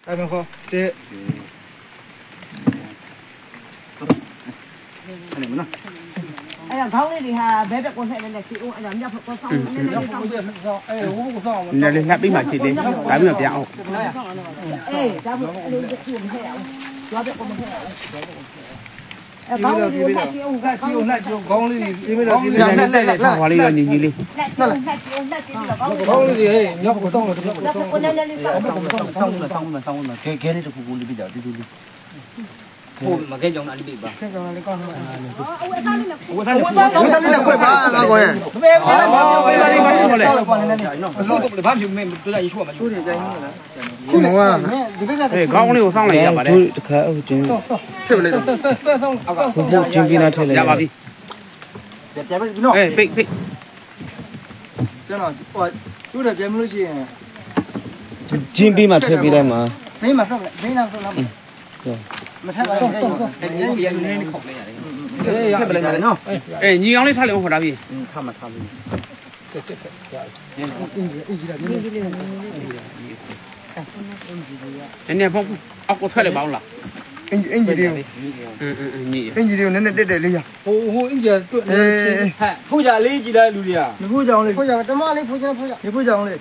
အဲ့မခေါ်တဲ့အဲ့မနော်အဲ့ဒါခေါင်းလေးတွေဟာဘဲဘက်ကိုဆက်လက်ချီအောင်အဲ့ဒါမြောက်ဘက်ကိုဆောင်းနေနေဆောင်းအဲ့ဟိုကိုဆောင်းနည်းလေးနှပ်ပြီးမှချစ်တယ်ဒါပြီးမှပြန်အောင်အေးဒါမှအဲ့လိုချီမထည့်အောင်ရွာဘက်ကိုမထည့်အောင်အဲ့ခေါင်းလေးကိုလက်ချီအောင်လက်ချီအောင်လက်ချီအောင်ခေါင်းလေးဒီမလို့ဒီလက်ဟောလေးရောညီညီလေးလက်ချီအောင်လက်ချီအောင်လက်ချီပြီးတော့ခေါင်းလေးတွေဟဲ့မြောက်ကိုဆောင်းလို့မြောက်ကိုဆောင်းကိုနည်းနည်းလေးဆောင်းခဲလေးတစ်ခုခုလေးပြကြဒီလိုလေးဟိုမခဲကြောင်တာလေးပြပါခဲကြောင်လေးကောင်းတယ်အဝတ်သားလေးနဲ့ဝတ်သားလေးကွက်ပါငါကွယ်ဘယ်ဘာလဲဆောက်လိုက်ကွာနည်းနည်းနော်မလို့တော့ဘာမျိုးမင်းတို့ရရှိမှာချိုးတယ်ကြိုင်းနေတာခုမောကဒီဘက်ကအေးခေါင်းလေးကိုစောင်းလိုက်ရပါတယ်တခါအုပ်ချင်းဖြစ်မလဲဆောင်းအောက်ကဘုတ်ချင်းပြင်းလာထည့်လိုက်ရပါပြီပြန်ပြီနော်အေးပိတ်ကျွန်တော်ဟိုချိုးတယ်ပြန်မလို့ရှိရင်ချင်းပြီးမှထည့်ပေးလိုက်မှာမင်းမဆောက်လိုက်မင်းနောက်ဆောက်လိုက်မထက်ပါဘူးအဲ့ဒီရနေနေခေါက်လိုက်ရတယ်အေးရပလဲရတယ်နော်အေးညီအောင်လေးထားလိုက်အောင်ဟောတာပြီထားမှာထားပြီနည်းနည်းပေါ့အောက်ကိုထွက်လိုက်ပါဦးလားအင်ဂျီတွေညီအင်ဂျီတွေနည်းနည်းတက်တယ်လေးရဟိုအင်ဂျီတွေ့နေဟဲ့ဖိုးကြလေးကြည့်လိုက်လူတွေကမဖိုးကြောင်လေးဖိုးကြောင်တမလေးဖိုးကြောင်ဖိုးကြောင်ဒီဖိုးကြောင်လေး